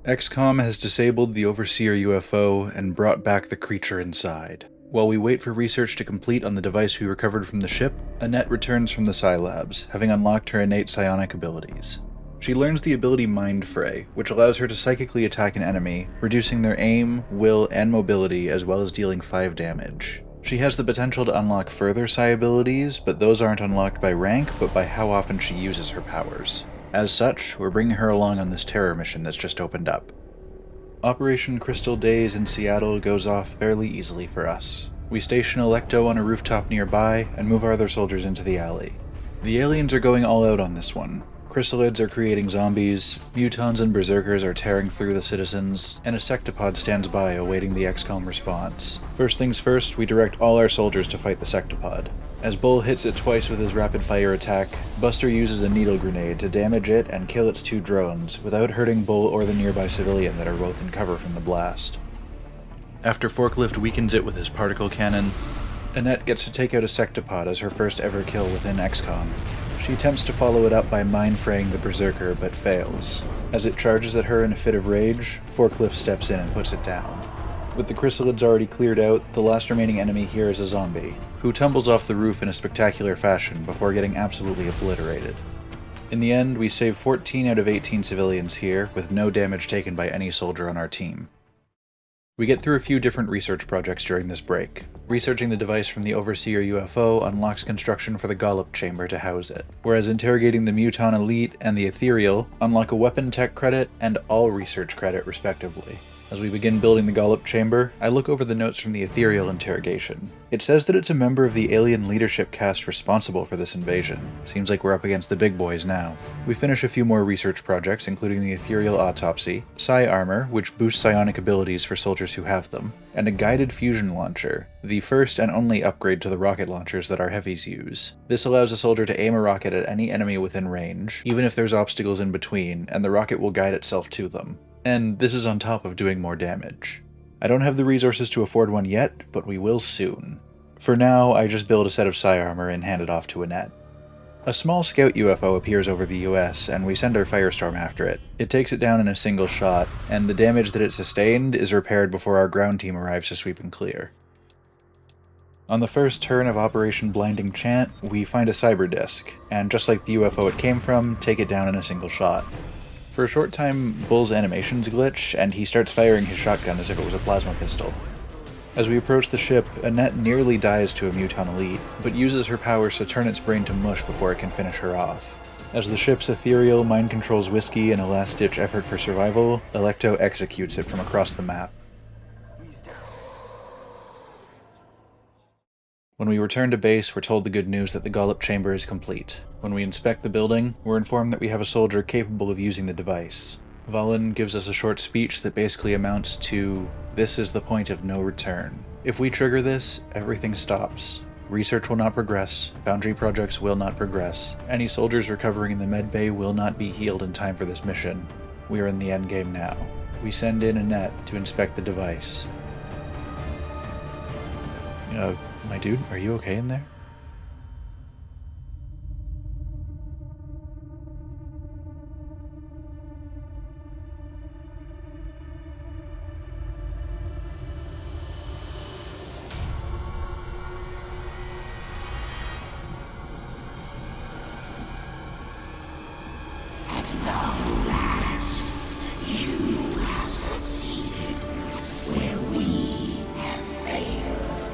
XCOM has disabled the Overseer UFO and brought back the creature inside. While we wait for research to complete on the device we recovered from the ship, Annette returns from the Psi Labs, having unlocked her innate psionic abilities. She learns the ability Mind Fray, which allows her to psychically attack an enemy, reducing their aim, will, and mobility, as well as dealing 5 damage. She has the potential to unlock further Psi abilities, but those aren't unlocked by rank, but by how often she uses her powers. As such, we're bringing her along on this terror mission that's just opened up. Operation Crystal Days in Seattle goes off fairly easily for us. We station Electo on a rooftop nearby and move our other soldiers into the alley. The aliens are going all out on this one. Chrysalids are creating zombies, mutons and berserkers are tearing through the citizens, and a sectopod stands by awaiting the XCOM response. First things first, we direct all our soldiers to fight the sectopod. As Bull hits it twice with his rapid-fire attack, Buster uses a needle grenade to damage it and kill its 2 drones, without hurting Bull or the nearby civilian that are both in cover from the blast. After Forklift weakens it with his particle cannon, Annette gets to take out a sectopod as her first ever kill within XCOM. She attempts to follow it up by mind-fraying the berserker, but fails. As it charges at her in a fit of rage, Forklift steps in and puts it down. With the chrysalids already cleared out, the last remaining enemy here is a zombie, who tumbles off the roof in a spectacular fashion before getting absolutely obliterated. In the end, we save 14 out of 18 civilians here, with no damage taken by any soldier on our team. We get through a few different research projects during this break. Researching the device from the Overseer UFO unlocks construction for the Gollop chamber to house it, whereas interrogating the Muton Elite and the Ethereal unlock a weapon tech credit and all research credit respectively. As we begin building the Gollop chamber, I look over the notes from the Ethereal interrogation. It says that it's a member of the alien leadership caste responsible for this invasion. Seems like we're up against the big boys now. We finish a few more research projects, including the Ethereal autopsy, Psi armor, which boosts psionic abilities for soldiers who have them, and a guided fusion launcher, the first and only upgrade to the rocket launchers that our heavies use. This allows a soldier to aim a rocket at any enemy within range, even if there's obstacles in between, and the rocket will guide itself to them. And this is on top of doing more damage. I don't have the resources to afford one yet, but we will soon. For now, I just build a set of Psi armor and hand it off to Annette. A small scout UFO appears over the US, and we send our Firestorm after it. It takes it down in a single shot, and the damage that it sustained is repaired before our ground team arrives to sweep and clear. On the first turn of Operation Blinding Chant, we find a cyber disk, and just like the UFO it came from, take it down in a single shot. For a short time, Bull's animations glitch, and he starts firing his shotgun as if it was a plasma pistol. As we approach the ship, Annette nearly dies to a Muton Elite, but uses her powers to turn its brain to mush before it can finish her off. As the ship's Ethereal mind controls Whiskey in a last-ditch effort for survival, Electo executes it from across the map. When we return to base, we're told the good news that the Gollop chamber is complete. When we inspect the building, we're informed that we have a soldier capable of using the device. Valen gives us a short speech that basically amounts to, "This is the point of no return. If we trigger this, everything stops. Research will not progress, boundary projects will not progress, any soldiers recovering in the medbay will not be healed in time for this mission. We are in the endgame now." We send in Annette to inspect the device. My dude, are you okay in there? At long last, you have succeeded where we have failed.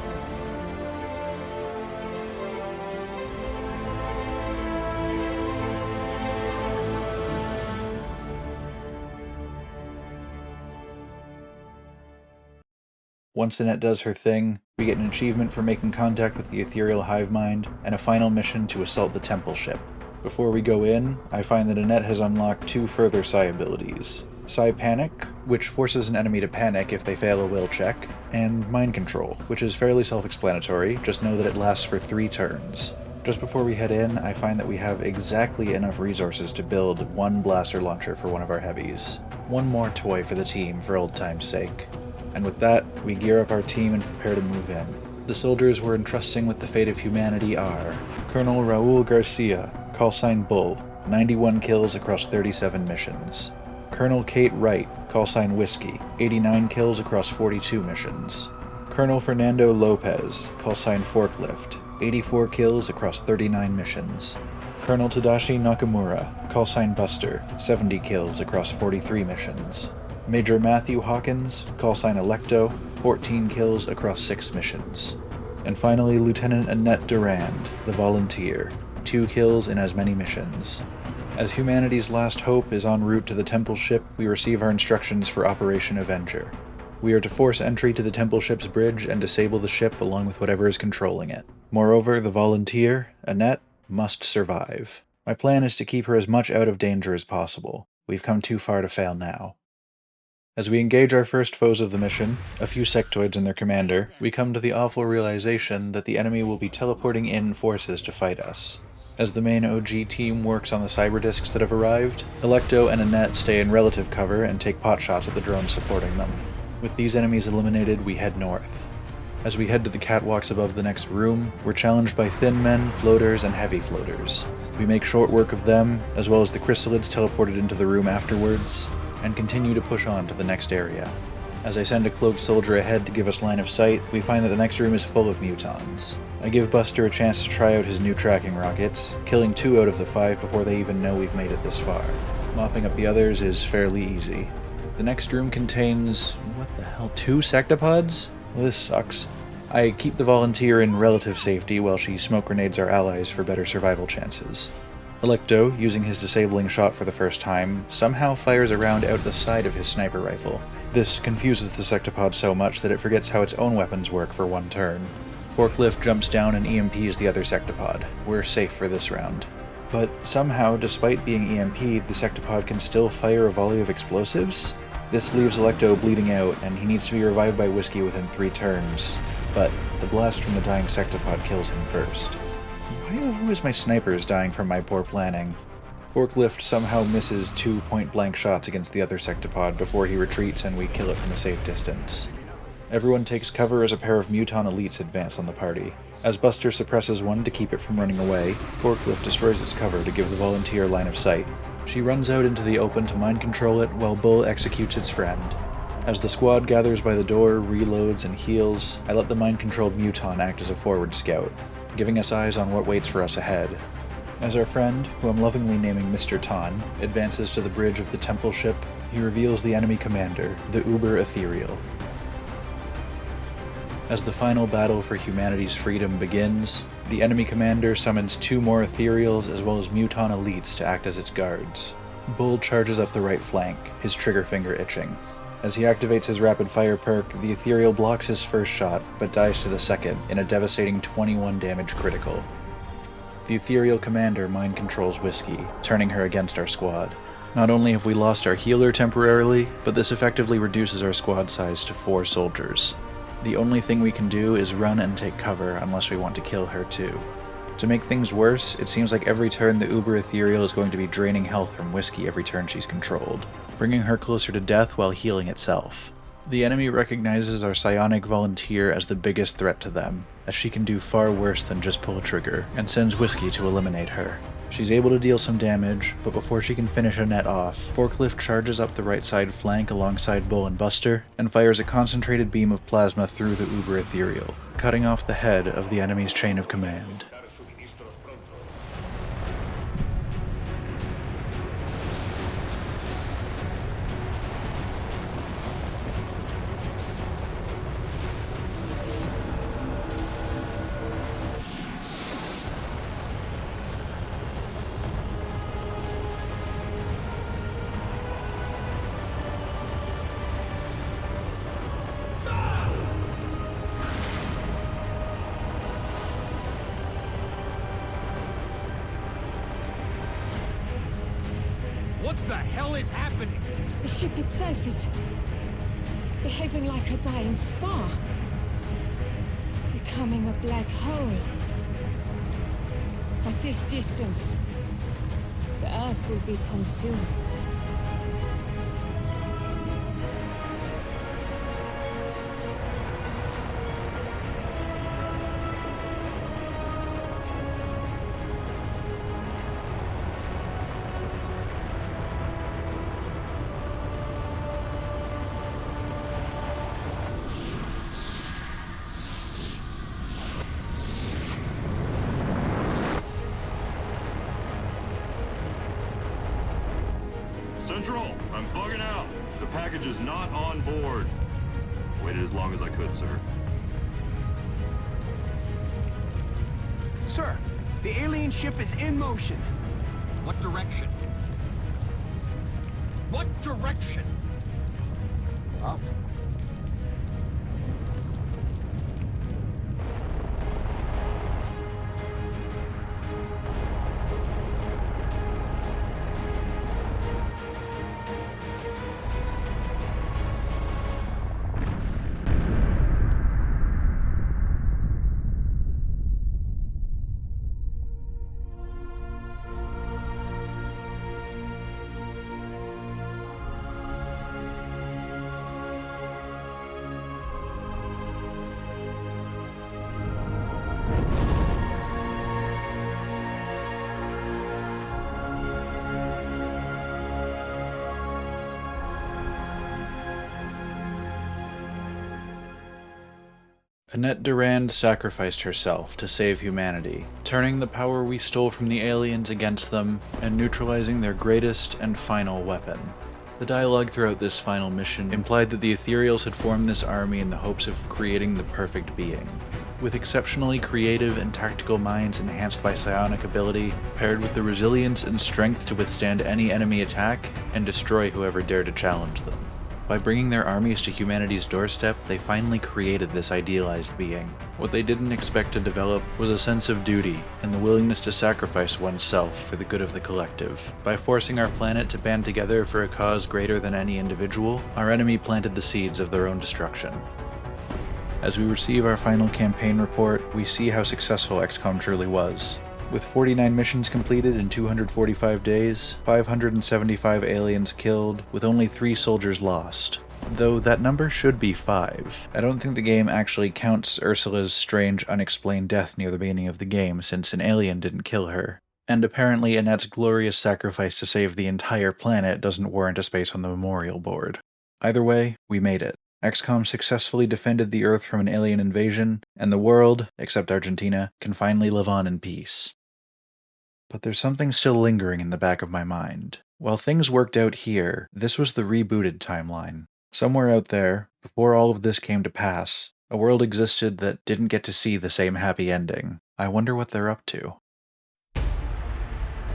Once Annette does her thing, we get an achievement for making contact with the Ethereal hive mind, and a final mission to assault the Temple ship. Before we go in, I find that Annette has unlocked 2 further Psi abilities. Psi Panic, which forces an enemy to panic if they fail a will check, and Mind Control, which is fairly self-explanatory, just know that it lasts for 3 turns. Just before we head in, I find that we have exactly enough resources to build 1 blaster launcher for one of our heavies. One more toy for the team for old time's sake. And with that, we gear up our team and prepare to move in. The soldiers we're entrusting with the fate of humanity are Colonel Raul Garcia, callsign Bull, 91 kills across 37 missions. Colonel Kate Wright, callsign Whiskey, 89 kills across 42 missions. Colonel Fernando Lopez, callsign Forklift, 84 kills across 39 missions. Colonel Tadashi Nakamura, callsign Buster, 70 kills across 43 missions. Major Matthew Hawkins, callsign Electo, 14 kills across 6 missions. And finally, Lieutenant Annette Durand, the Volunteer, 2 kills in as many missions. As humanity's last hope is en route to the Temple ship, we receive our instructions for Operation Avenger. We are to force entry to the Temple ship's bridge and disable the ship along with whatever is controlling it. Moreover, the Volunteer, Annette, must survive. My plan is to keep her as much out of danger as possible. We've come too far to fail now. As we engage our first foes of the mission, a few sectoids and their commander, we come to the awful realization that the enemy will be teleporting in forces to fight us. As the main OG team works on the cyber discs that have arrived, Electo and Annette stay in relative cover and take potshots at the drones supporting them. With these enemies eliminated, we head north. As we head to the catwalks above the next room, we're challenged by thin men, floaters, and heavy floaters. We make short work of them, as well as the chrysalids teleported into the room afterwards, and continue to push on to the next area. As I send a cloaked soldier ahead to give us line of sight, we find that the next room is full of mutons. I give Buster a chance to try out his new tracking rockets, killing 2 out of the 5 before they even know we've made it this far. Mopping up the others is fairly easy. The next room contains, 2 sectopods? Well, this sucks. I keep the Volunteer in relative safety while she smoke grenades our allies for better survival chances. Electo, using his disabling shot for the first time, somehow fires a round out the side of his sniper rifle. This confuses the sectopod so much that it forgets how its own weapons work for one turn. Forklift jumps down and EMPs the other sectopod. We're safe for this round. But somehow, despite being EMP'd, the sectopod can still fire a volley of explosives? This leaves Electo bleeding out, and he needs to be revived by Whiskey within 3 turns. But the blast from the dying sectopod kills him first. Why are always my snipers dying from my poor planning? Forklift somehow misses 2 point-blank shots against the other sectopod before he retreats and we kill it from a safe distance. Everyone takes cover as a pair of Muton elites advance on the party. As Buster suppresses one to keep it from running away, Forklift destroys its cover to give the Volunteer line of sight. She runs out into the open to mind control it while Bull executes its friend. As the squad gathers by the door, reloads, and heals, I let the mind-controlled Muton act as a forward scout, giving us eyes on what waits for us ahead. As our friend, who I'm lovingly naming Mr. Tan, advances to the bridge of the Temple ship, he reveals the enemy commander, the Uber Ethereal. As the final battle for humanity's freedom begins, the enemy commander summons 2 more Ethereals as well as Muton elites to act as its guards. Bull charges up the right flank, his trigger finger itching. As he activates his rapid-fire perk, the Ethereal blocks his first shot, but dies to the second in a devastating 21 damage critical. The Ethereal commander mind-controls Whiskey, turning her against our squad. Not only have we lost our healer temporarily, but this effectively reduces our squad size to 4 soldiers. The only thing we can do is run and take cover unless we want to kill her too. To make things worse, it seems like every turn the Uber Ethereal is going to be draining health from Whiskey every turn she's controlled, bringing her closer to death while healing itself. The enemy recognizes our psionic Volunteer as the biggest threat to them, as she can do far worse than just pull a trigger, and sends Whiskey to eliminate her. She's able to deal some damage, but before she can finish Annette off, Forklift charges up the right side flank alongside Bull and Buster, and fires a concentrated beam of plasma through the Uber Ethereal, cutting off the head of the enemy's chain of command. What the hell is happening? The ship itself is behaving like a dying star. Becoming a black hole. At this distance, the Earth will be consumed. Central, I'm bugging out. The package is not on board. Waited as long as I could, sir. Sir, the alien ship is in motion. What direction? What direction? Up. Annette Durand sacrificed herself to save humanity, turning the power we stole from the aliens against them and neutralizing their greatest and final weapon. The dialogue throughout this final mission implied that the Ethereals had formed this army in the hopes of creating the perfect being. With exceptionally creative and tactical minds enhanced by psionic ability, paired with the resilience and strength to withstand any enemy attack and destroy whoever dared to challenge them. By bringing their armies to humanity's doorstep, they finally created this idealized being. What they didn't expect to develop was a sense of duty and the willingness to sacrifice oneself for the good of the collective. By forcing our planet to band together for a cause greater than any individual, our enemy planted the seeds of their own destruction. As we receive our final campaign report, we see how successful XCOM truly was. With 49 missions completed in 245 days, 575 aliens killed, with only 3 soldiers lost. Though that number should be 5. I don't think the game actually counts Ursula's strange, unexplained death near the beginning of the game, since an alien didn't kill her. And apparently Annette's glorious sacrifice to save the entire planet doesn't warrant a space on the memorial board. Either way, we made it. XCOM successfully defended the Earth from an alien invasion, and the world, except Argentina, can finally live on in peace. But there's something still lingering in the back of my mind. While things worked out here, this was the rebooted timeline. Somewhere out there, before all of this came to pass, a world existed that didn't get to see the same happy ending. I wonder what they're up to.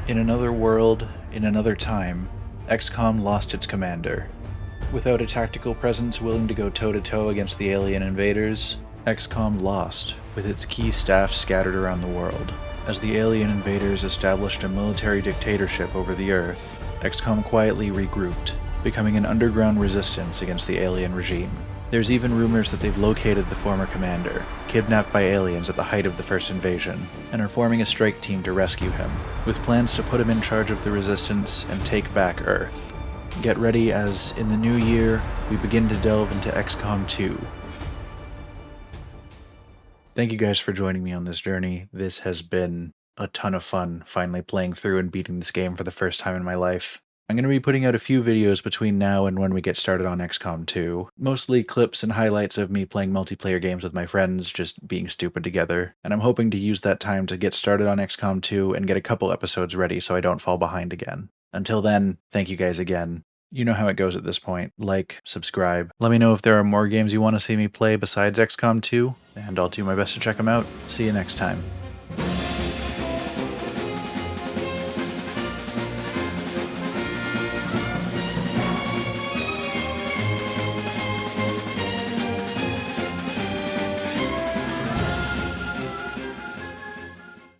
In another world, in another time, XCOM lost its commander. Without a tactical presence willing to go toe-to-toe against the alien invaders, XCOM lost, with its key staff scattered around the world. As the alien invaders established a military dictatorship over the Earth, XCOM quietly regrouped, becoming an underground resistance against the alien regime. There's even rumors that they've located the former commander, kidnapped by aliens at the height of the first invasion, and are forming a strike team to rescue him, with plans to put him in charge of the resistance and take back Earth. Get ready as, in the new year, we begin to delve into XCOM 2. Thank you guys for joining me on this journey. This has been a ton of fun, finally playing through and beating this game for the first time in my life. I'm going to be putting out a few videos between now and when we get started on XCOM 2. Mostly clips and highlights of me playing multiplayer games with my friends, just being stupid together. And I'm hoping to use that time to get started on XCOM 2 and get a couple episodes ready so I don't fall behind again. Until then, thank you guys again. You know how it goes at this point. Like, subscribe. Let me know if there are more games you want to see me play besides XCOM 2, and I'll do my best to check them out. See you next time.